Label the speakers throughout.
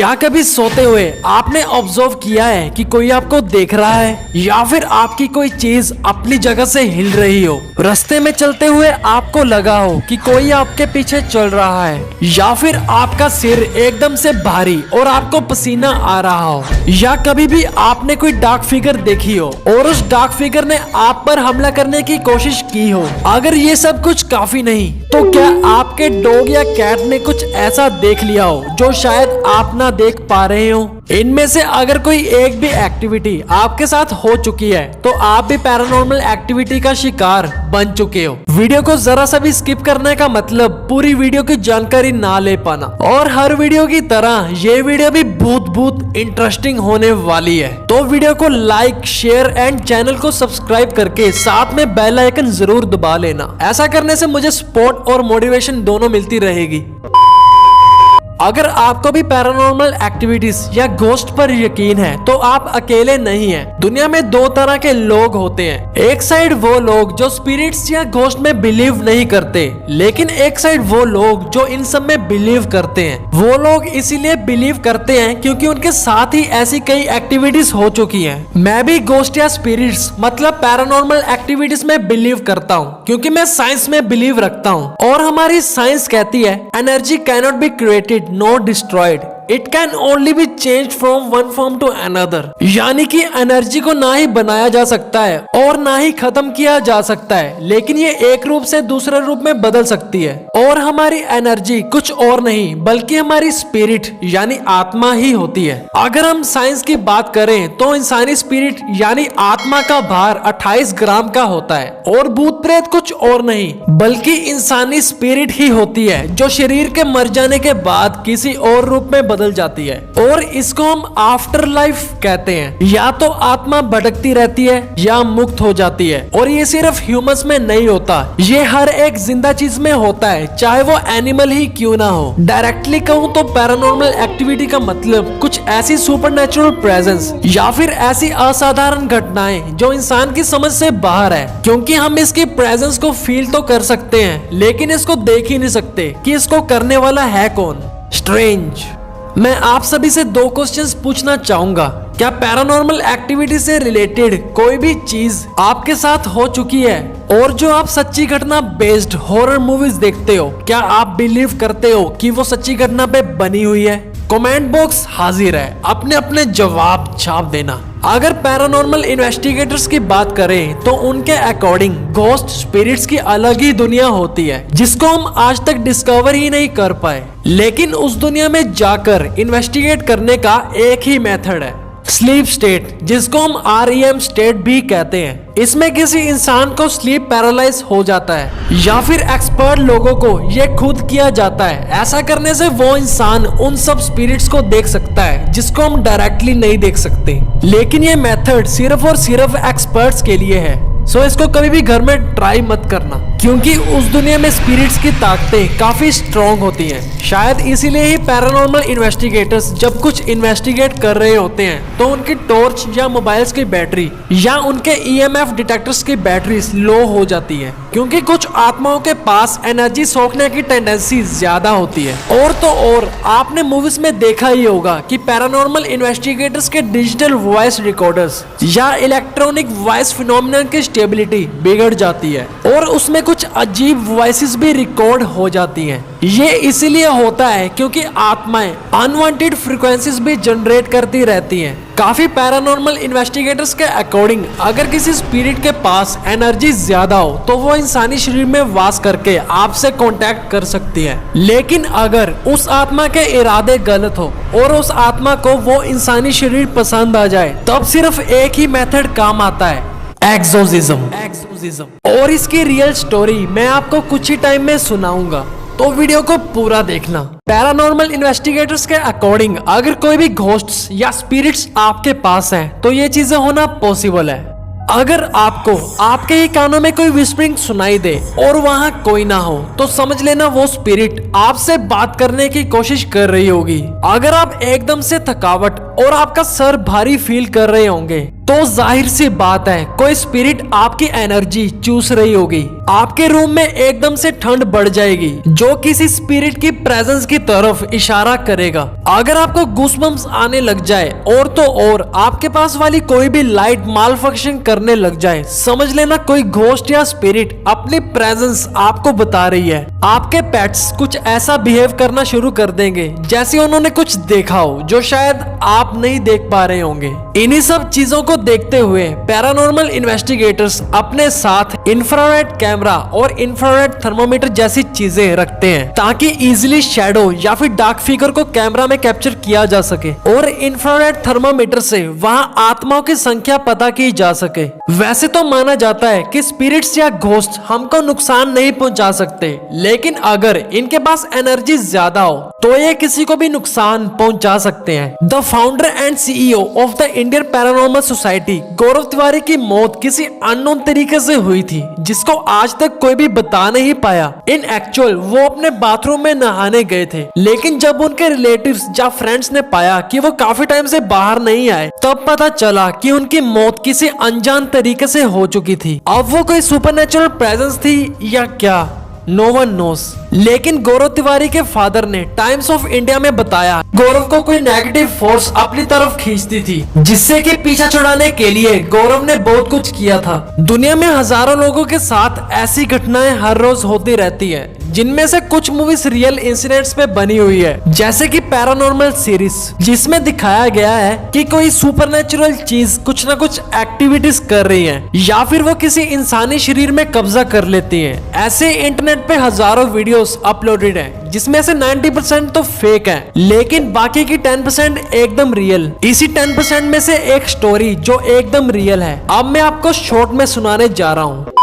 Speaker 1: क्या कभी सोते हुए आपने ऑब्जर्व किया है कि कोई आपको देख रहा है या फिर आपकी कोई चीज अपनी जगह से हिल रही हो? रास्ते में चलते हुए आपको लगा हो कि कोई आपके पीछे चल रहा है, या फिर आपका सिर एकदम से भारी और आपको पसीना आ रहा हो, या कभी भी आपने कोई डार्क फिगर देखी हो और उस डार्क फिगर ने आप पर हमला करने की कोशिश की हो। अगर ये सब कुछ काफी नहीं तो क्या आपके डॉग या कैट ने कुछ ऐसा देख लिया हो जो शायद आप ना देख पा रहे हो? इनमें से अगर कोई एक भी एक्टिविटी आपके साथ हो चुकी है तो आप भी पैरानॉर्मल एक्टिविटी का शिकार बन चुके हो। वीडियो को जरा सा भी स्किप करने का मतलब पूरी वीडियो की जानकारी ना ले पाना, और हर वीडियो की तरह ये वीडियो भी बहुत इंटरेस्टिंग होने वाली है। तो वीडियो को लाइक, शेयर एंड चैनल को सब्सक्राइब करके साथ में बेल आइकन जरूर दबा लेना। ऐसा करने से मुझे सपोर्ट और मोटिवेशन दोनों मिलती रहेगी। अगर आपको भी पैरानॉर्मल एक्टिविटीज या घोस्ट पर यकीन है तो आप अकेले नहीं हैं। दुनिया में दो तरह के लोग होते हैं। एक साइड वो लोग जो स्पिरिट्स या घोस्ट में बिलीव नहीं करते, लेकिन एक साइड वो लोग जो इन सब में बिलीव करते हैं। वो लोग इसीलिए बिलीव करते हैं क्योंकि उनके साथ ही ऐसी कई एक्टिविटीज हो चुकी हैं। मैं भी घोस्ट या स्पिरिट्स मतलब पैरानॉर्मल एक्टिविटीज में बिलीव करता हूँ क्योंकि मैं साइंस में बिलीव रखता हूँ, और हमारी साइंस कहती है energy cannot be created not destroyed, it can only be changed from one form to another। यानी कि एनर्जी को ना ही बनाया जा सकता है और ना ही खत्म किया जा सकता है, लेकिन ये एक रूप से दूसरे रूप में बदल सकती है। और हमारी एनर्जी कुछ और नहीं बल्कि हमारी स्पिरिट यानी आत्मा ही होती है। अगर हम साइंस की बात करें तो इंसानी स्पिरिट यानी आत्मा का भार 28 ग्राम का होता है, और भूत प्रेत कुछ और नहीं बल्कि इंसानी स्पिरिट ही होती है जो शरीर के मर जाने के बाद किसी और रूप में बदल जाती है, और इसको हम आफ्टर लाइफ कहते हैं। या तो आत्मा भटकती रहती है या मुक्त हो जाती है, और ये सिर्फ ह्यूमंस में नहीं होता, ये हर एक जिंदा चीज में होता है, चाहे वो एनिमल ही क्यों ना हो। डायरेक्टली कहूँ तो पैरानॉर्मल एक्टिविटी का मतलब कुछ ऐसी सुपरनैचुरल प्रेजेंस या फिर ऐसी असाधारण घटनाएं जो इंसान की समझ से बाहर है, क्योंकि हम इसकी प्रेजेंस को फील तो कर सकते हैं लेकिन इसको देख ही नहीं सकते कि इसको करने वाला है कौन। स्ट्रेंज। मैं आप सभी से दो क्वेश्चंस पूछना चाहूंगा। क्या पैरानॉर्मल एक्टिविटी से रिलेटेड कोई भी चीज आपके साथ हो चुकी है? और जो आप सच्ची घटना बेस्ड हॉरर मूवीज देखते हो, क्या आप बिलीव करते हो कि वो सच्ची घटना पे बनी हुई है? कमेंट बॉक्स हाजिर है, अपने अपने जवाब छाप देना। अगर पैरानॉर्मल इन्वेस्टिगेटर्स की बात करें तो उनके अकॉर्डिंग घोस्ट स्पिरिट्स की अलग ही दुनिया होती है जिसको हम आज तक डिस्कवर ही नहीं कर पाए, लेकिन उस दुनिया में जाकर इन्वेस्टिगेट करने का एक ही मेथड है, स्लीप स्टेट, जिसको हम REM स्टेट भी कहते हैं। इसमें किसी इंसान को स्लीप पैरालाइज हो जाता है या फिर एक्सपर्ट लोगों को ये खुद किया जाता है। ऐसा करने से वो इंसान उन सब स्पिरिट्स को देख सकता है जिसको हम डायरेक्टली नहीं देख सकते, लेकिन ये मेथड सिर्फ और सिर्फ एक्सपर्ट्स के लिए है। सो इसको कभी भी घर में ट्राई मत करना क्योंकि उस दुनिया में स्पिरिट्स की ताकतें काफी स्ट्रॉन्ग होती हैं। शायद इसीलिए ही पैरानॉर्मल इन्वेस्टिगेटर्स जब कुछ इन्वेस्टिगेट कर रहे होते हैं तो उनकी टॉर्च या मोबाइल्स की बैटरी या उनके EMF डिटेक्टर्स की बैटरी लो हो जाती है, क्योंकि कुछ आत्माओं के पास एनर्जी सोखने की टेंडेंसी ज्यादा होती है। और तो और आपने मूवीज में देखा ही होगा कि पैरानॉर्मल इन्वेस्टिगेटर्स के डिजिटल वॉइस रिकॉर्डर्स या इलेक्ट्रॉनिक वॉइस फिनोमिनन की स्टेबिलिटी बिगड़ जाती है और उसमें कुछ अजीब वॉइसेस भी रिकॉर्ड हो जाती हैं। ये इसीलिए होता है क्योंकि आत्माएं अनवांटेड फ्रीक्वेंसीज भी जनरेट करती रहती हैं। काफी पैरानॉर्मल इन्वेस्टिगेटर्स के अकॉर्डिंग अगर किसी स्पिरिट के पास एनर्जी ज्यादा हो तो वो इंसानी शरीर में वास करके आपसे कांटेक्ट कर सकती है, लेकिन अगर उस आत्मा के इरादे गलत हो और उस आत्मा को वो इंसानी शरीर पसंद आ जाए तब सिर्फ एक ही मेथड काम आता है, एक्सोर्सिज्म। और इसकी रियल स्टोरी मैं आपको कुछ ही टाइम में सुनाऊंगा, तो वीडियो को पूरा देखना। पैरानॉर्मल इन्वेस्टिगेटर्स के अकॉर्डिंग अगर कोई भी घोस्ट्स या स्पिरिट्स आपके पास हैं तो ये चीजें होना पॉसिबल है। अगर आपको आपके ही कानों में कोई विस्परिंग सुनाई दे और वहाँ कोई ना हो तो समझ लेना वो स्पिरिट आपसे बात करने की कोशिश कर रही होगी। अगर आप एकदम से थकावट और आपका सर भारी फील कर रहे होंगे तो जाहिर सी बात है कोई स्पिरिट आपकी एनर्जी चूस रही होगी। आपके रूम में एकदम से ठंड बढ़ जाएगी, जो किसी स्पिरिट की प्रेजेंस की तरफ इशारा करेगा। अगर आपको गूसबम्स आने लग जाए और तो और आपके पास वाली कोई भी लाइट माल फंक्शन करने लग जाए, समझ लेना कोई घोस्ट या स्पिरिट अपनी प्रेजेंस आपको बता रही है। आपके पेट्स कुछ ऐसा बिहेव करना शुरू कर देंगे जैसे उन्होंने कुछ देखा हो जो शायद आप नहीं देख पा रहे होंगे। इन्हीं सब चीजों को देखते हुए पैरानॉर्मल इन्वेस्टिगेटर्स अपने साथ इंफ्रारेड कैमरा और इंफ्रारेड थर्मोमीटर जैसी चीजें रखते हैं ताकि इजीली शैडो या फिर डार्क फिगर को कैमरा में कैप्चर किया जा सके और इंफ्रारेड थर्मोमीटर से वहां आत्माओं की संख्या पता की जा सके। वैसे तो माना जाता है कि स्पिरिट्स या घोस्ट हमको नुकसान नहीं पहुंचा सकते, लेकिन अगर इनके पास एनर्जी ज्यादा हो तो ये किसी को भी नुकसान पहुंचा सकते हैं। The founder and CEO of the Indian paranormal society Gaurav Tiwari की मौत किसी अननोन तरीके से हुई थी, जिसको आज तक कोई भी बता नहीं पाया। इन एक्चुअल वो अपने बाथरूम में नहाने गए थे, लेकिन जब उनके रिलेटिव्स या फ्रेंड्स ने पाया कि वो काफी टाइम से बाहर नहीं आए, तब पता चला कि उनकी मौत किसी अनजान तरीके से हो चुकी थी। अब वो कोई सुपरनेचुरल प्रेजेंस थी या क्या, नो वन नोस। लेकिन गौरव तिवारी के फादर ने टाइम्स ऑफ इंडिया में बताया गौरव को कोई नेगेटिव फोर्स अपनी तरफ खींचती थी, जिससे कि पीछा छुड़ाने के लिए गौरव ने बहुत कुछ किया था। दुनिया में हजारों लोगों के साथ ऐसी घटनाएं हर रोज होती रहती है, जिनमें से कुछ मूवीज रियल इंसिडेंट्स पे बनी हुई है, जैसे कि पैरानॉर्मल सीरीज, जिसमें दिखाया गया है कि कोई सुपरनेचुरल चीज कुछ ना कुछ एक्टिविटीज कर रही है या फिर वो किसी इंसानी शरीर में कब्जा कर लेती है। ऐसे इंटरनेट पे हजारों वीडियोस अपलोडेड हैं, जिसमें से 90% तो फेक है, लेकिन बाकी की 10% एकदम रियल। इसी 10% में से एक स्टोरी जो एकदम रियल है, अब मैं आपको शॉर्ट में सुनाने जा रहा हूँ।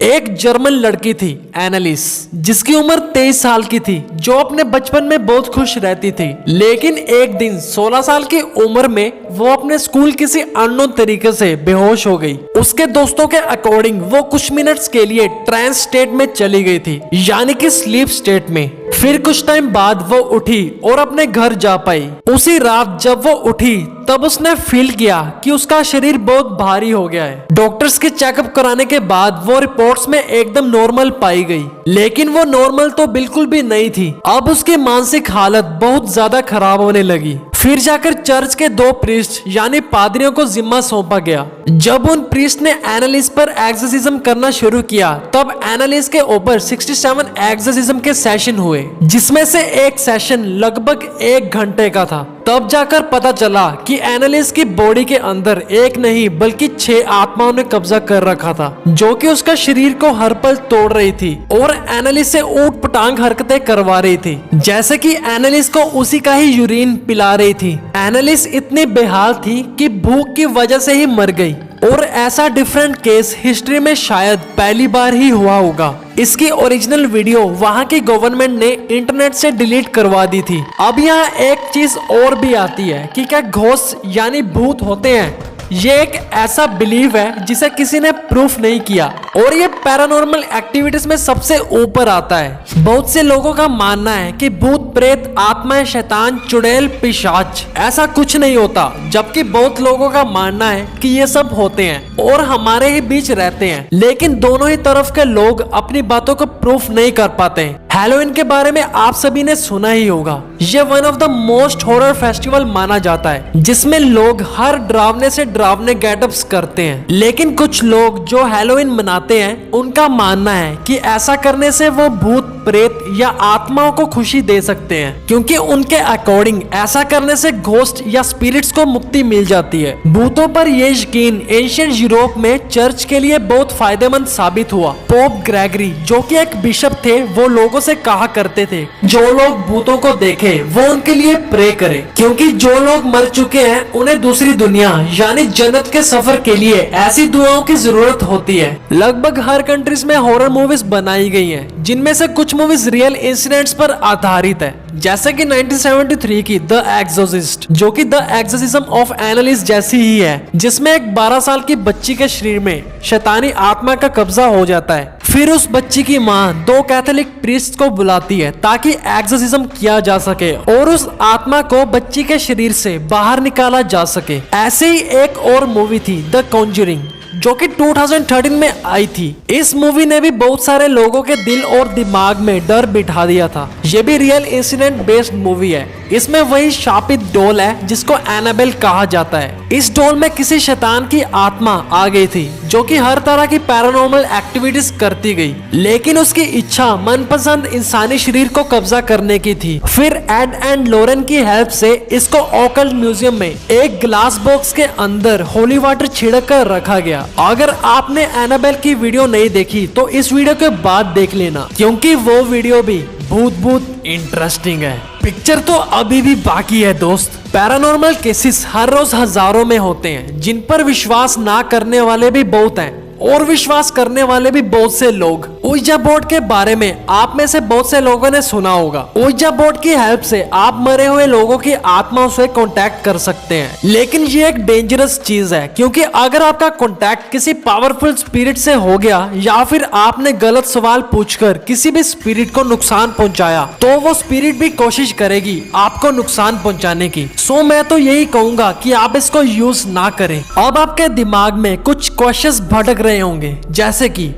Speaker 1: एक जर्मन लड़की थी एनालिस, जिसकी उम्र 23 साल की थी, जो अपने बचपन में बहुत खुश रहती थी। लेकिन एक दिन 16 साल की उम्र में वो अपने स्कूल किसी अननोन तरीके से बेहोश हो गई। उसके दोस्तों के अकॉर्डिंग वो कुछ मिनट्स के लिए ट्रांस स्टेट में चली गई थी, यानी कि स्लीप स्टेट में। फिर कुछ टाइम बाद वो उठी और अपने घर जा पाई। उसी रात जब वो उठी तब उसने फील किया कि उसका शरीर बहुत भारी हो गया है। डॉक्टर्स के चेकअप कराने के बाद वो रिपोर्ट्स में एकदम नॉर्मल पाई गई, लेकिन वो नॉर्मल तो बिल्कुल भी नहीं थी। अब उसकी मानसिक हालत बहुत ज्यादा खराब होने लगी। फिर जाकर चर्च के 2 प्रीस्ट यानी पादरियों को जिम्मा सौंपा गया। जब उन प्रीस्ट ने एनालिस पर एक्सोर्सिज्म करना शुरू किया, तब एनालिस के ऊपर 67 एक्सोर्सिज्म के सेशन हुए, जिसमें से एक सेशन लगभग 1 घंटे का था। तब जाकर पता चला कि एनालिस की बॉडी के अंदर एक नहीं बल्कि 6 आत्माओं ने कब्जा कर रखा था, जो कि उसका शरीर को हर पल तोड़ रही थी और एनालिस से ऊट पटांग हरकतें करवा रही थी, जैसे कि एनालिस को उसी का ही यूरिन पिला रही थी। एनालिस इतनी बेहाल थी कि भूख की वजह से ही मर गई, और ऐसा डिफरेंट केस हिस्ट्री में शायद पहली बार ही हुआ होगा। इसकी ओरिजिनल वीडियो वहां की गवर्नमेंट ने इंटरनेट से डिलीट करवा दी थी। अब यहाँ एक चीज और भी आती है कि क्या घोस्ट यानी भूत होते हैं। ये एक ऐसा बिलीव है जिसे किसी ने प्रूफ नहीं किया, और ये पैरानॉर्मल एक्टिविटीज में सबसे ऊपर आता है। बहुत से लोगों का मानना है कि भूत प्रेत आत्माएं शैतान चुड़ैल पिशाच ऐसा कुछ नहीं होता, जबकि बहुत लोगों का मानना है कि ये सब होते हैं और हमारे ही बीच रहते हैं। लेकिन दोनों ही तरफ के लोग अपनी बातों को प्रूफ नहीं कर पाते हैं। हैलोवीन के बारे में आप सभी ने सुना ही होगा। ये one of the most horror festival माना जाता है, जिसमें लोग हर डरावने से डरावने गेटअप्स करते हैं। लेकिन कुछ लोग जो हैलोवीन मनाते हैं, उनका मानना है कि ऐसा करने से वो भूत प्रेत या आत्माओं को खुशी दे सकते हैं, क्योंकि उनके अकॉर्डिंग ऐसा करने से घोस्ट या स्पिरिट्स को मुक्ति मिल जाती है। भूतों पर ये यकीन एंशिएंट यूरोप में चर्च के लिए बहुत फायदेमंद साबित हुआ। पोप ग्रेगरी, जो कि एक बिशप थे, वो लोगों से कहा करते थे जो लोग भूतों को देखे वो उनके लिए प्रे करें, क्योंकि जो लोग मर चुके हैं उन्हें दूसरी दुनिया यानी जन्नत के सफर के लिए ऐसी दुआओं की जरूरत होती है। लगभग हर कंट्रीज में हॉरर मूवीज बनाई गई हैं, जिनमें से कुछ मूवीज रियल इंसिडेंट्स पर आधारित है, जैसे कि 1973 की द एक्सोर्सिस्ट, जो कि द एक्सोर्सिज्म ऑफ एनालिस जैसी ही है, जिसमें एक 12 साल की बच्ची के शरीर में शैतानी आत्मा का कब्जा हो जाता है। फिर उस बच्ची की माँ 2 कैथोलिक प्रीस्ट को बुलाती है ताकि एक्सोर्सिज्म किया जा सके और उस आत्मा को बच्ची के शरीर से बाहर निकाला जा सके। ऐसे ही एक और मूवी थी द कॉन्जरिंग, जो कि 2013 में आई थी। इस मूवी ने भी बहुत सारे लोगों के दिल और दिमाग में डर बिठा दिया था। ये भी रियल इंसिडेंट बेस्ड मूवी है। इसमें वही शापित डॉल है जिसको एनाबेल कहा जाता है। इस डॉल में किसी शैतान की आत्मा आ गई थी जो कि हर तरह की पैरानॉर्मल एक्टिविटीज करती गई, लेकिन उसकी इच्छा मनपसंद इंसानी शरीर को कब्जा करने की थी। फिर एड एंड लोरेन की हेल्प से इसको ऑकल्ट म्यूजियम में एक ग्लास बॉक्स के अंदर होली वाटर छिड़क कर रखा गया। अगर आपने एनाबेल की वीडियो नहीं देखी तो इस वीडियो के बाद देख लेना, क्योंकि वो वीडियो भी भूत इंटरेस्टिंग है। पिक्चर तो अभी भी बाकी है दोस्त। पैरानॉर्मल केसेस हर रोज हजारों में होते हैं, जिन पर विश्वास ना करने वाले भी बहुत हैं और विश्वास करने वाले भी बहुत से लोग। ओइजा बोर्ड के बारे में आप में से बहुत से लोगों ने सुना होगा। ओइजा बोर्ड की हेल्प से आप मरे हुए लोगों की आत्माओं से कांटेक्ट कर सकते हैं, लेकिन ये एक डेंजरस चीज है, क्योंकि अगर आपका कांटेक्ट किसी पावरफुल स्पिरिट से हो गया या फिर आपने गलत सवाल पूछकर किसी भी स्पिरिट को नुकसान पहुंचाया, तो वो स्पिरिट भी कोशिश करेगी आपको नुकसान पहुंचाने की। सो मैं तो यही कहूंगा कि आप इसको यूज ना करें। अब आपके दिमाग में कुछ क्वेश्चंस भटक रहे होंगे, जैसे कि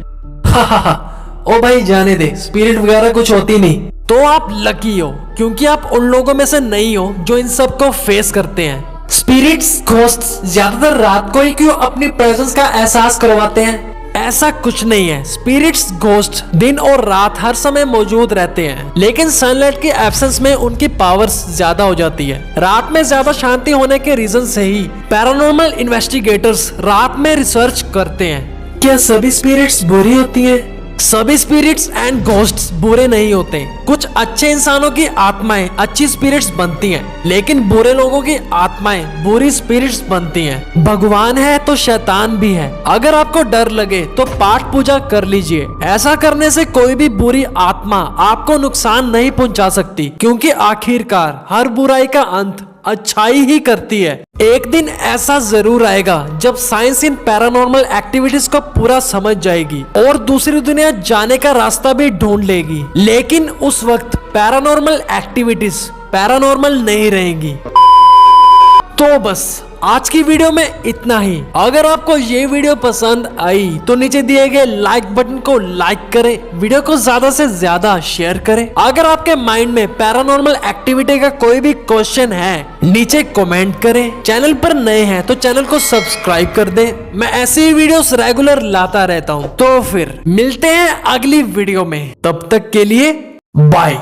Speaker 1: ओ भाई जाने दे, स्पिरिट वगैरह कुछ होती नहीं। तो आप लकी हो, क्योंकि आप उन लोगों में से नहीं हो जो इन सब को फेस करते हैं। स्पिरिट्स, घोस्ट्स ज्यादातर रात को ही क्यों अपनी प्रेजेंस का एहसास करवाते हैं? ऐसा कुछ नहीं है। स्पिरिट्स, घोस्ट दिन और रात हर समय मौजूद रहते हैं, लेकिन सनलाइट के एब्सेंस में उनकी पावर्स ज्यादा हो जाती है। रात में ज्यादा शांति होने के रीजन से ही पैरानॉर्मल इन्वेस्टिगेटर्स रात में रिसर्च करते हैं। क्या सभी स्पिरिट्स बुरी होती हैं? सभी स्पिरिट्स एंड घोस्ट्स बुरे नहीं होते। कुछ अच्छे इंसानों की आत्माएं अच्छी स्पिरिट्स बनती हैं, लेकिन बुरे लोगों की आत्माएं बुरी स्पिरिट्स बनती हैं। भगवान है तो शैतान भी है। अगर आपको डर लगे तो पाठ पूजा कर लीजिए। ऐसा करने से कोई भी बुरी आत्मा आपको नुकसान नहीं पहुंचा सकती, क्योंकि आखिरकार हर बुराई का अंत अच्छाई ही करती है। एक दिन ऐसा जरूर आएगा जब साइंस इन पैरानॉर्मल एक्टिविटीज को पूरा समझ जाएगी और दूसरी दुनिया जाने का रास्ता भी ढूंढ लेगी, लेकिन उस वक्त पैरानॉर्मल एक्टिविटीज पैरानॉर्मल नहीं रहेंगी। तो बस आज की वीडियो में इतना ही। अगर आपको ये वीडियो पसंद आई तो नीचे दिए गए लाइक बटन को लाइक करें, वीडियो को ज्यादा से ज्यादा शेयर करें। अगर आपके माइंड में पैरानॉर्मल एक्टिविटी का कोई भी क्वेश्चन है नीचे कमेंट करें। चैनल पर नए हैं तो चैनल को सब्सक्राइब कर दें। मैं ऐसी ही वीडियोस रेगुलर लाता रहता हूँ। तो फिर मिलते हैं अगली वीडियो में, तब तक के लिए बाय।